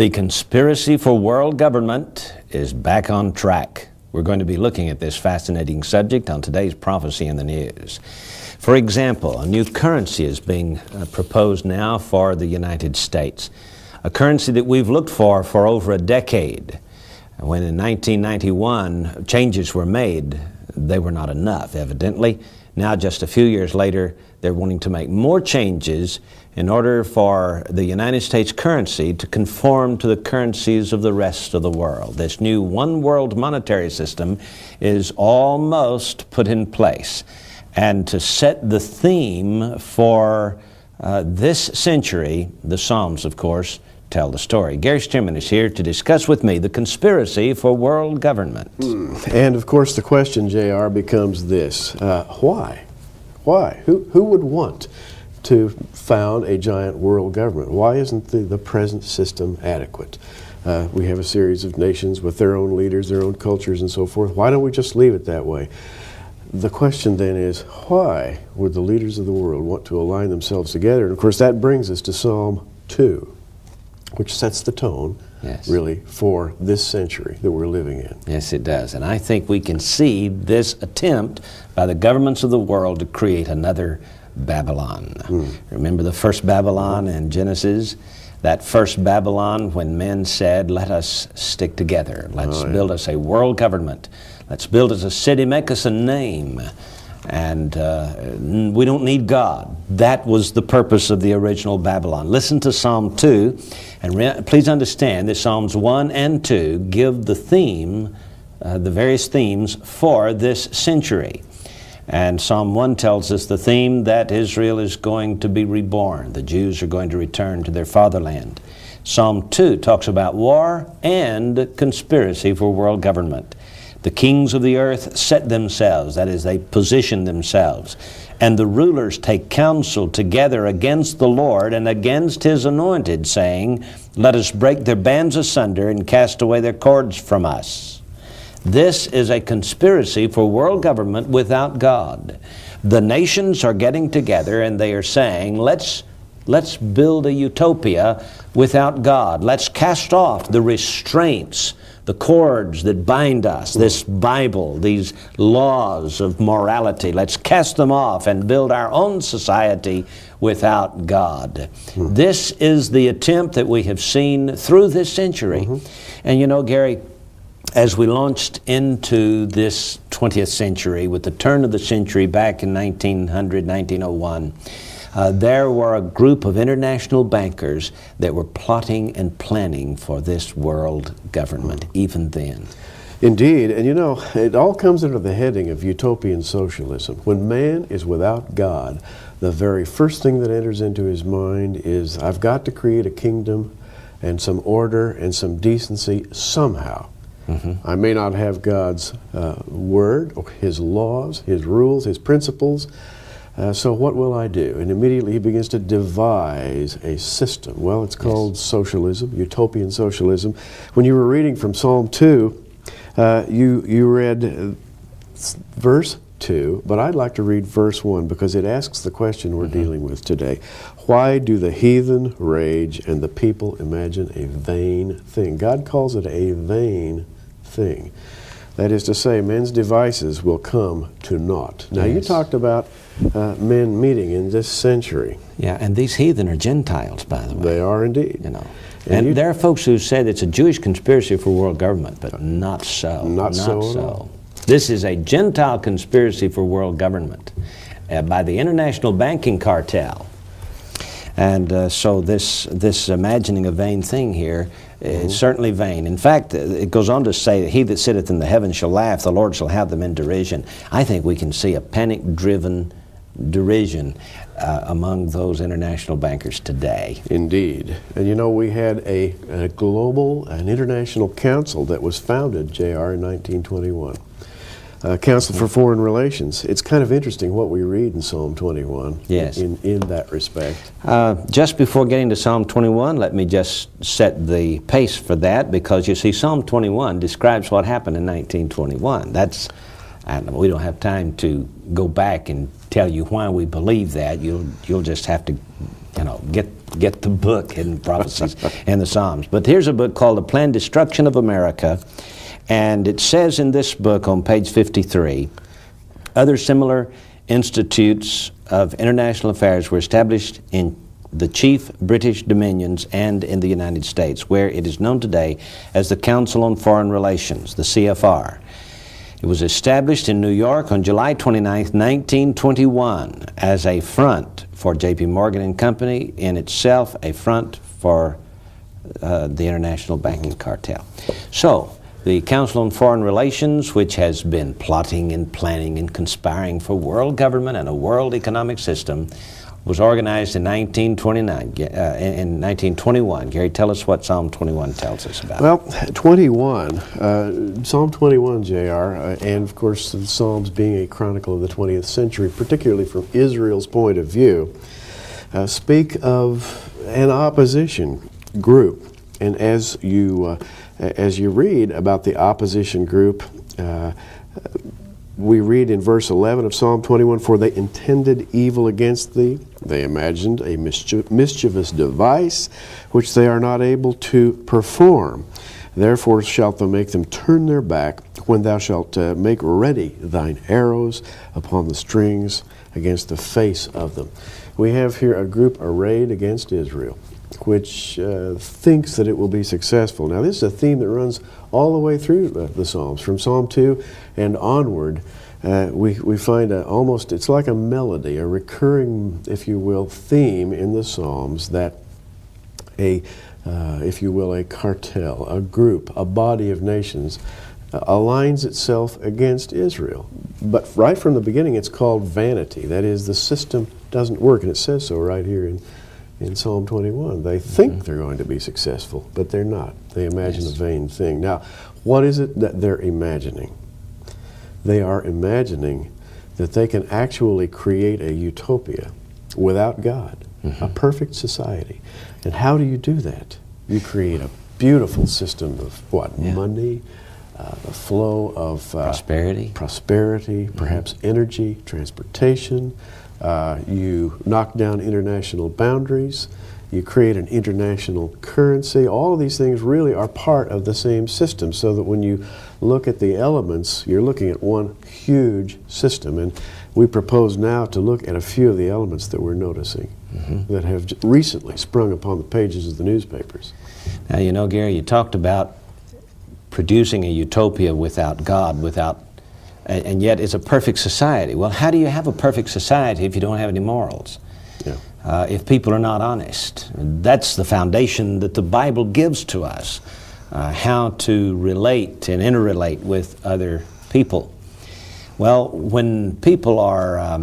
The conspiracy for world government is back on track. We're going to be looking at this fascinating subject on today's Prophecy in the News. For example, a new currency is being proposed now for the United States, a currency that we've looked for over a decade. When in 1991 changes were made, they were not enough, evidently. Now, just a few years later, they're wanting to make more changes in order for the United States currency to conform to the currencies of the rest of the world. This new one world monetary system is almost put in place. And to set the theme for this century, the Psalms, of course, tell the story. Gary Stearman is here to discuss with me the conspiracy for world government. And of course the question, JR, becomes this. Why? Why? Who would want to found a giant world government? Why isn't the present system adequate? We have a series of nations with their own leaders, their own cultures and so forth. Why don't we just leave it that way? The question then is, why would the leaders of the world want to align themselves together? And of course that brings us to Psalm 2. Which sets the tone, really, for this century that we're living in. Yes, it does. And I think we can see this attempt by the governments of the world to create another Babylon. Remember the first Babylon in Genesis? That first Babylon when men said, let us stick together. Let's build us a world government. Let's build us a city, make us a name. And we don't need God. That was the purpose of the original Babylon. Listen to Psalm 2, and please understand that Psalms 1 and 2 give the theme, the various themes for this century. And Psalm 1 tells us the theme that Israel is going to be reborn. The Jews are going to return to their fatherland. Psalm 2 talks about war and conspiracy for world government. The kings of the earth set themselves, that is, they position themselves, and the rulers take counsel together against the Lord and against His anointed, saying, let us break their bands asunder and cast away their cords from us. This is a conspiracy for world government without God. The nations are getting together and they are saying, let's build a utopia without God. Let's cast off the restraints, the cords that bind us, this Bible, these laws of morality. Let's cast them off and build our own society without God. This is the attempt that we have seen through this century. And you know, Gary, as we launched into this 20th century with the turn of the century back in 1901, there were a group of international bankers that were plotting and planning for this world government, even then. Indeed, and you know, it all comes under the heading of utopian socialism. When man is without God, the very first thing that enters into his mind is, I've got to create a kingdom and some order and some decency somehow. I may not have God's word, or His laws, His rules, His principles, so what will I do? And immediately he begins to devise a system. Well, it's called socialism, utopian socialism. When you were reading from Psalm 2, you read verse 2, but I'd like to read verse 1 because it asks the question we're dealing with today. Why do the heathen rage and the people imagine a vain thing? God calls it a vain thing. That is to say, men's devices will come to naught. Now, you talked about men meeting in this century. Yeah, and these heathen are Gentiles, by the way. They are indeed. You know, and there are folks who said it's a Jewish conspiracy for world government, but not so. Not so at all. This is a Gentile conspiracy for world government by the international banking cartel. And so this imagining a vain thing here is certainly vain. In fact, it goes on to say, he that sitteth in the heavens shall laugh, the Lord shall have them in derision. I think we can see a panic-driven derision among those international bankers today. Indeed. And you know, we had an international council that was founded, JR, in 1921. Council for Foreign Relations. It's kind of interesting what we read in Psalm 21 in that respect. Just before getting to Psalm 21, let me just set the pace for that, because you see, Psalm 21 describes what happened in 1921. We don't have time to go back and tell you why we believe that. You'll just have to get the book, Hidden Prophecies in the Psalms. But here's a book called The Planned Destruction of America, and it says in this book on page 53, other similar institutes of international affairs were established in the chief British dominions and in the United States, where it is known today as the Council on Foreign Relations, the CFR. It was established in New York on July 29, 1921, as a front for J.P. Morgan and Company, in itself a front for the international banking cartel. So, the Council on Foreign Relations, which has been plotting and planning and conspiring for world government and a world economic system, was organized in 1921. Gary, tell us what Psalm 21 tells us about. Well, 21, Psalm 21, J.R., and of course the Psalms being a chronicle of the 20th century, particularly from Israel's point of view, speak of an opposition group. And as you read about the opposition group, we read in verse 11 of Psalm 21, "For they intended evil against thee. They imagined a mischievous device, which they are not able to perform. Therefore shalt thou make them turn their back, when thou shalt make ready thine arrows upon the strings against the face of them." We have here a group arrayed against Israel, which thinks that it will be successful. Now, this is a theme that runs all the way through the Psalms. From Psalm 2 and onward, we find almost, it's like a melody, a recurring, if you will, theme in the Psalms that if you will, a cartel, a group, a body of nations aligns itself against Israel. But right from the beginning, it's called vanity. That is, the system doesn't work, and it says so right here in Psalm 21. They think they're going to be successful, but they're not. They imagine a vain thing. Now, what is it that they're imagining? They are imagining that they can actually create a utopia without God, a perfect society. And how do you do that? You create a beautiful system of what? Money, the flow of prosperity, perhaps energy, transportation. You knock down international boundaries. You create an international currency. All of these things really are part of the same system, so that when you look at the elements, you're looking at one huge system. And we propose now to look at a few of the elements that we're noticing that have recently sprung upon the pages of the newspapers. Now, you know, Gary, you talked about producing a utopia without God, and yet it's a perfect society. Well, how do you have a perfect society if you don't have any morals? Yeah. If people are not honest? That's the foundation that the Bible gives to us, how to relate and interrelate with other people. Well, when people are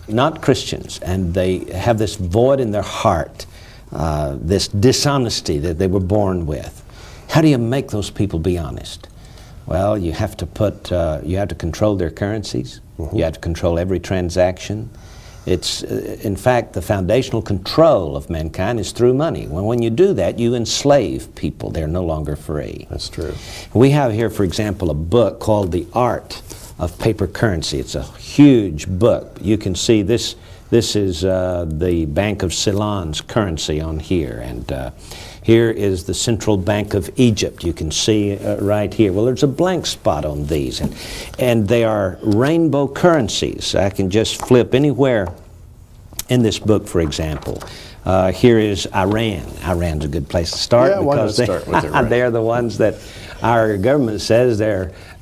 not Christians and they have this void in their heart, this dishonesty that they were born with, how do you make those people be honest? Well, you have to you have to control their currencies. You have to control every transaction. It's, in fact, the foundational control of mankind is through money. When you do that, you enslave people. They're no longer free. That's true. We have here, for example, a book called The Art of Paper Currency. It's a huge book. You can see this is the Bank of Ceylon's currency on here, and here is the Central Bank of Egypt. You can see right here. Well, there's a blank spot on these, and they are rainbow currencies. I can just flip anywhere in this book, for example. Here is Iran. Iran's a good place to start, because they're the ones that our government says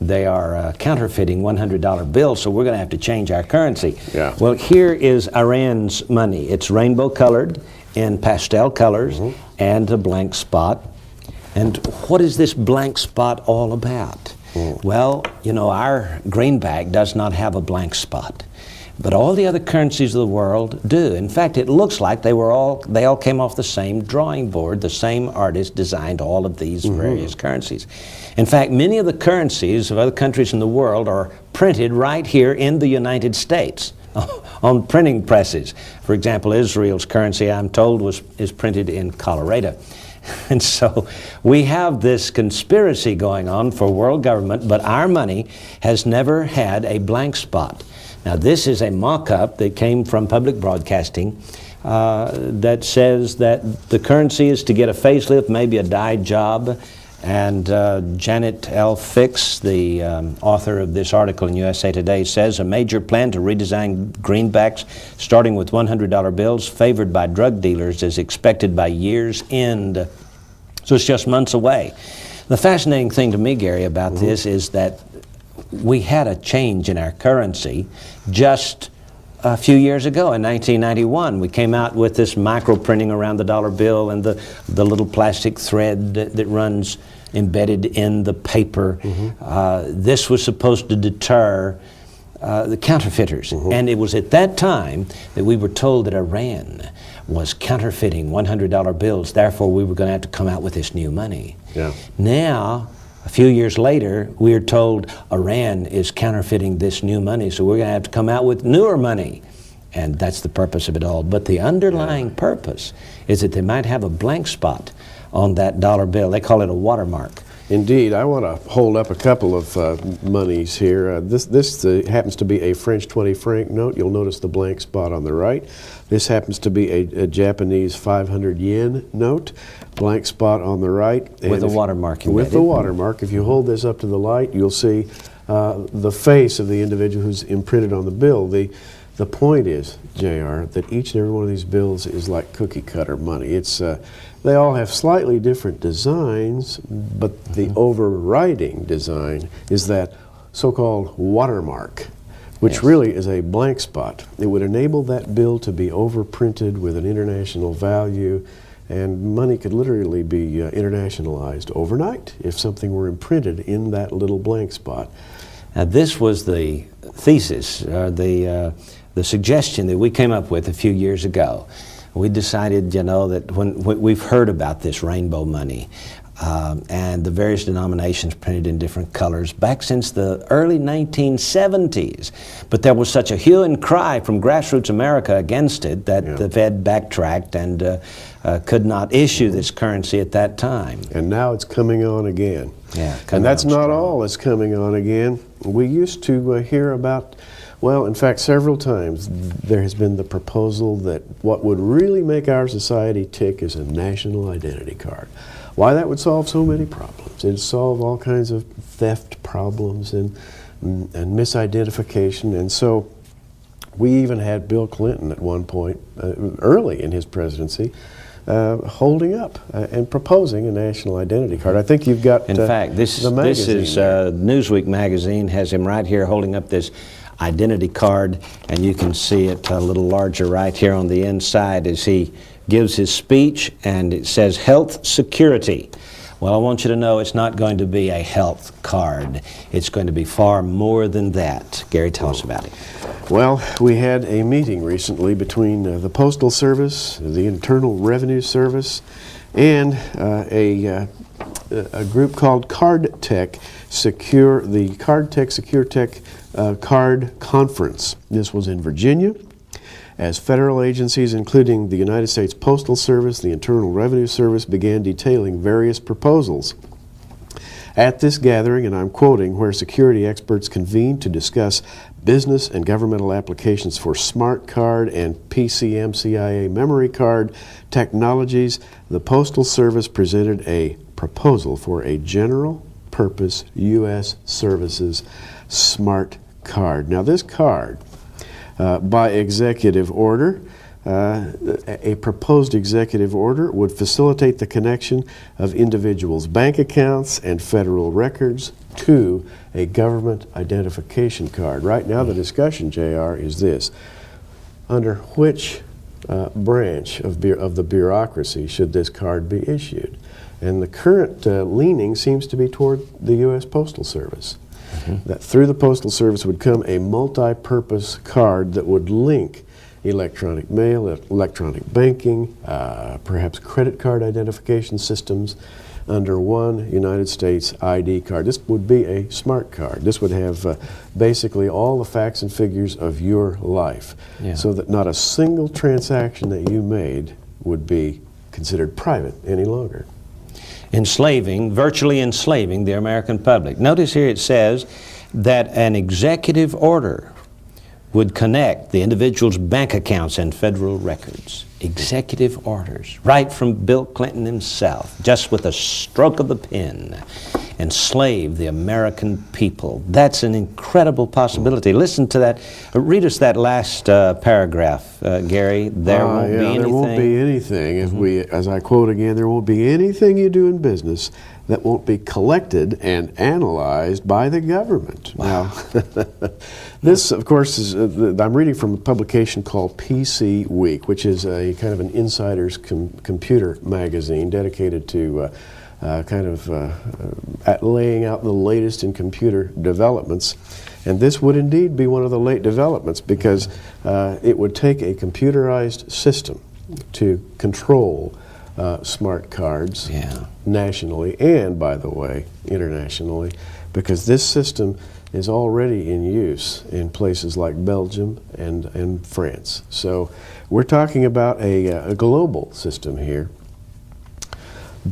they are counterfeiting $100 bills, so we're going to have to change our currency. Yeah. Well, here is Iran's money. It's rainbow colored in pastel colors and a blank spot. And what is this blank spot all about? Well, you know, our greenback does not have a blank spot, but all the other currencies of the world do. In fact, it looks like they all came off the same drawing board. The same artist designed all of these various currencies. In fact, many of the currencies of other countries in the world are printed right here in the United States on printing presses. For example, Israel's currency, I'm told, is printed in Colorado. And so we have this conspiracy going on for world government, but our money has never had a blank spot. Now, this is a mock-up that came from public broadcasting that says that the currency is to get a facelift, maybe a dye job. And Janet L. Fix, the author of this article in USA Today, says a major plan to redesign greenbacks, starting with $100 bills favored by drug dealers, is expected by year's end. So it's just months away. The fascinating thing to me, Gary, about this is that we had a change in our currency just a few years ago. In 1991, we came out with this micro-printing around the dollar bill and the little plastic thread that runs embedded in the paper. This was supposed to deter the counterfeiters. And it was at that time that we were told that Iran was counterfeiting $100 bills. Therefore, we were going to have to come out with this new money. Now, a few years later, we are told Iran is counterfeiting this new money, so we're going to have to come out with newer money. And that's the purpose of it all. But the underlying purpose is that they might have a blank spot on that dollar bill. They call it a watermark. Indeed. I want to hold up a couple of monies here. This happens to be a French 20 franc note. You'll notice the blank spot on the right. This happens to be a Japanese 500 yen note. Blank spot on the right. With a watermark embedded. With the watermark. If you hold this up to the light, you'll see the face of the individual who's imprinted on the bill. The point is, JR, that each and every one of these bills is like cookie cutter money. It's they all have slightly different designs, but the overriding design is that so-called watermark, which really is a blank spot. It would enable that bill to be overprinted with an international value, and money could literally be internationalized overnight if something were imprinted in that little blank spot. Now, this was the thesis, the suggestion that we came up with a few years ago. We decided, you know, that when we've heard about this rainbow money and the various denominations printed in different colors back since the early 1970s. But there was such a hue and cry from grassroots America against it that the Fed backtracked and could not issue this currency at that time. And now it's coming on again. And that's not all that's coming on again. We used to hear about, well, in fact, several times there has been the proposal that what would really make our society tick is a national identity card. Why that would solve so many problems. It'd solve all kinds of theft problems and misidentification. And so we even had Bill Clinton at one point, early in his presidency, holding up and proposing a national identity card. I think you've got in fact, this is Newsweek magazine has him right here holding up this identity card, and you can see it a little larger right here on the inside as he gives his speech, and it says health security. Well, I want you to know it's not going to be a health card. It's going to be far more than that. Gary, tell us about it. Well, we had a meeting recently between the Postal Service, the Internal Revenue Service, and a group called CardTech Secure, the CardTech Secure Tech Card Conference. This was in Virginia, as federal agencies, including the United States Postal Service, the Internal Revenue Service, began detailing various proposals. At this gathering, and I'm quoting, where security experts convened to discuss business and governmental applications for smart card and PCMCIA memory card technologies, the Postal Service presented a proposal for a general purpose U.S. Services smart card. Now, this card, by executive order, a proposed executive order would facilitate the connection of individuals' bank accounts and federal records to a government identification card. Right now, the discussion, JR, is this: under which branch of the bureaucracy should this card be issued? And the current leaning seems to be toward the U.S. Postal Service. That through the Postal Service would come a multi-purpose card that would link electronic mail, electronic banking, perhaps credit card identification systems under one United States ID card. This would be a smart card. This would have basically all the facts and figures of your life, so that not a single transaction that you made would be considered private any longer. Virtually enslaving the American public. Notice here it says that an executive order would connect the individual's bank accounts and federal records. executive orders, right from Bill Clinton himself, just with a stroke of the pen, enslave the American people. That's an incredible possibility. Listen to that. Read us that last paragraph, Gary. There won't be anything. There won't be anything. If we, as I quote again, there won't be anything you do in business that won't be collected and analyzed by the government. Wow. Now, this, of course, is I'm reading from a publication called PC Week, which is a kind of an insider's computer magazine dedicated to laying out the latest in computer developments. And this would indeed be one of the late developments, because it would take a computerized system to control smart cards nationally and, by the way, internationally, because this system is already in use in places like Belgium and France. So we're talking about a global system here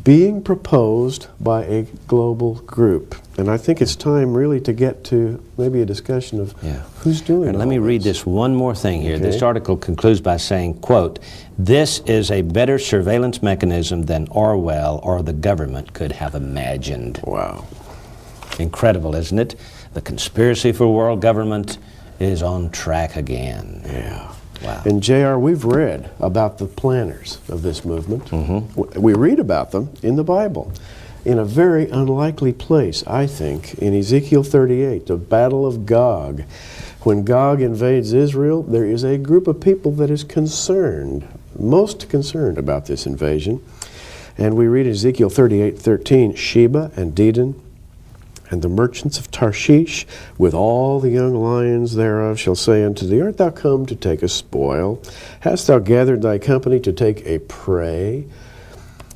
being proposed by a global group. And I think it's time really to get to maybe a discussion of who's doing it. And let me read this one more thing here. Okay. This article concludes by saying, quote, "This is a better surveillance mechanism than Orwell or the government could have imagined." Wow. Incredible, isn't it? The conspiracy for world government is on track again. Yeah. Wow. And JR, we've read about the planners of this movement. We read about them in the Bible in a very unlikely place, I think, in Ezekiel 38, the Battle of Gog. When Gog invades Israel, there is a group of people that is concerned, most concerned about this invasion. And we read Ezekiel 38:13, "Sheba and Dedan and the merchants of Tarshish, with all the young lions thereof, shall say unto thee, Art thou come to take a spoil? Hast thou gathered thy company to take a prey?"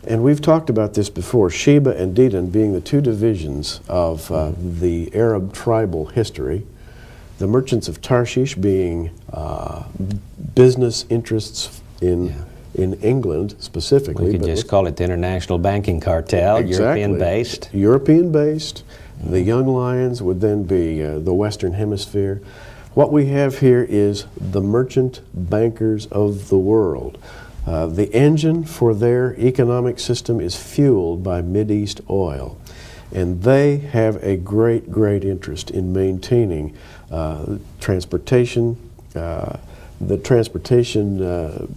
And we've talked about this before, Sheba and Dedan being the two divisions of the Arab tribal history, the merchants of Tarshish being business interests in England specifically. We could just call it the International Banking Cartel, exactly. European-based. European-based. The young lions would then be the Western Hemisphere. What we have here is the merchant bankers of the world. The engine for their economic system is fueled by Mideast oil. And they have a great, great interest in maintaining transportation, the transportation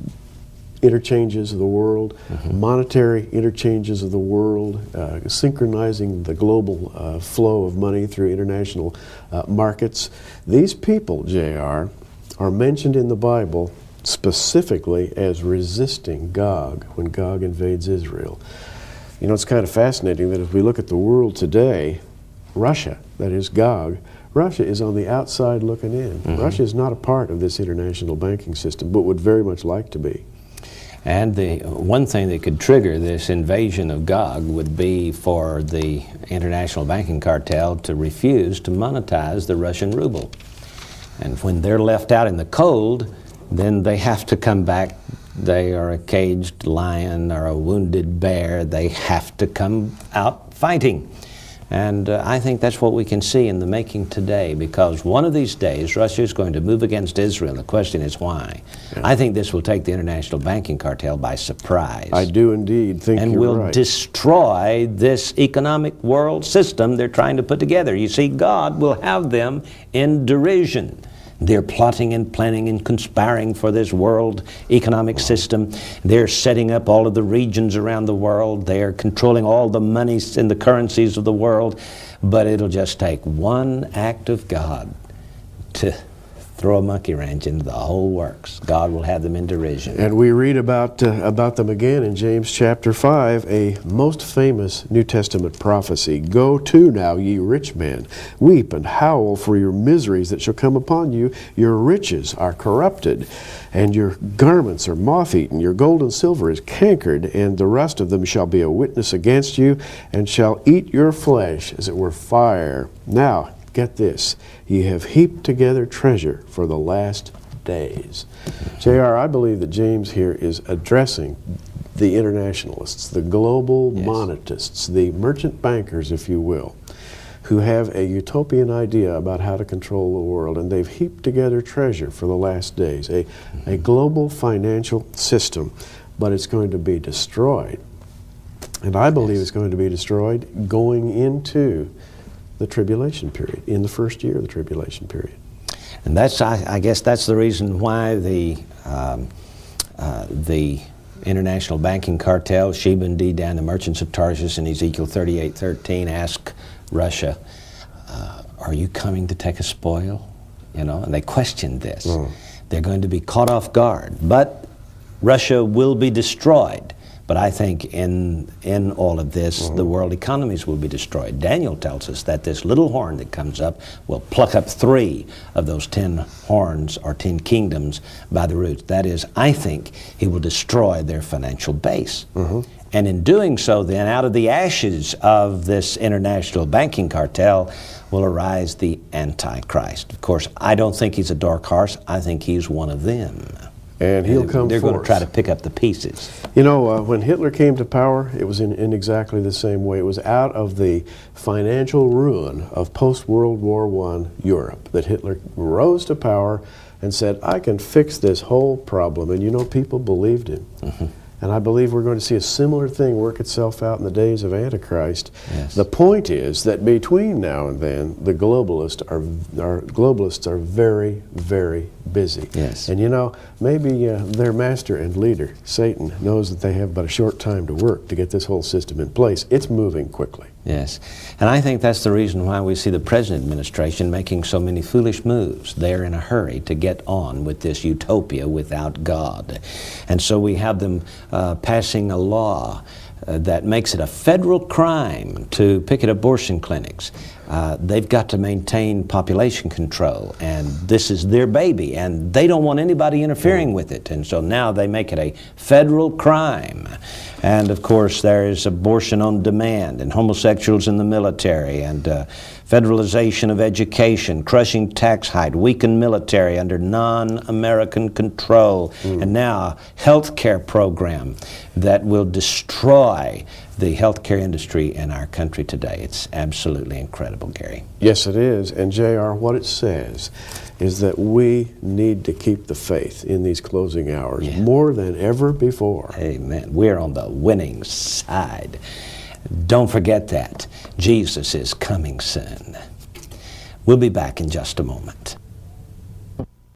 interchanges of the world, monetary interchanges of the world, synchronizing the global flow of money through international markets. These people, JR, are mentioned in the Bible specifically as resisting Gog when Gog invades Israel. You know, it's kind of fascinating that if we look at the world today, Russia, that is Gog, Russia is on the outside looking in. Russia is not a part of this international banking system, but would very much like to be. And the one thing that could trigger this invasion of Gog would be for the international banking cartel to refuse to monetize the Russian ruble. And when they're left out in the cold, then they have to come back. They are a caged lion or a wounded bear. They have to come out fighting. And I think that's what we can see in the making today, because one of these days Russia is going to move against Israel. The question is why. I think this will take the international banking cartel by surprise. I do indeed think and you're will right. destroy this economic world system they're trying to put together. You see, God will have them in derision. They're plotting and planning and conspiring for this world economic system. They're setting up all of the regions around the world. They're controlling all the monies and the currencies of the world. But it'll just take one act of God to throw a monkey wrench into the whole works. God will have them in derision. And we read about them again in James chapter 5, a most famous New Testament prophecy. "Go to now, ye rich men, weep and howl for your miseries that shall come upon you. Your riches are corrupted, and your garments are moth-eaten. Your gold and silver is cankered, and the rust of them shall be a witness against you, and shall eat your flesh as it were fire. Now, get this, ye have heaped together treasure for the last days." JR, I believe that James here is addressing the internationalists, the global monetists, the merchant bankers, if you will, who have a utopian idea about how to control the world, and they've heaped together treasure for the last days, a global financial system, but it's going to be destroyed. And I believe it's going to be destroyed going into the tribulation period, in the first year of the tribulation period. And that's, I guess that's the reason why the international banking cartel, Sheba and Dedan, the merchants of Tarshish, in Ezekiel 38:13, ask Russia, are you coming to take a spoil? You know, and they questioned this. They're going to be caught off guard, but Russia will be destroyed. But I think in all of this, the world economies will be destroyed. Daniel tells us that this little horn that comes up will pluck up 3 of those 10 horns or 10 kingdoms by the roots. That is, I think he will destroy their financial base. And in doing so, then, out of the ashes of this international banking cartel will arise the Antichrist. Of course, I don't think he's a dark horse. I think he's one of them. And he'll come They're forth. going to try to pick up the pieces. You know, when Hitler came to power, it was in exactly the same way. It was out of the financial ruin of post-World War I Europe that Hitler rose to power and said, I can fix this whole problem. And you know, people believed him. And I believe we're going to see a similar thing work itself out in the days of Antichrist. Yes. The point is that between now and then, the globalists are very, very busy. Yes. And you know, maybe their master and leader, Satan, knows that they have but a short time to work to get this whole system in place. It's moving quickly. Yes, and I think that's the reason why we see the present administration making so many foolish moves. They're in a hurry to get on with this utopia without God. And so we have them passing a law that makes it a federal crime to picket abortion clinics. They've got to maintain population control, and this is their baby, and they don't want anybody interfering with it. And so now they make it a federal crime. And of course, there is abortion on demand, and homosexuals in the military, and federalization of education, crushing tax hike, weakened military under non-American control, and now a health care program that will destroy the healthcare industry in our country today. It's absolutely incredible, Gary. Yes, it is. And J.R., what it says is that we need to keep the faith in these closing hours more than ever before. Amen. We're on the winning side. Don't forget that. Jesus is coming soon. We'll be back in just a moment.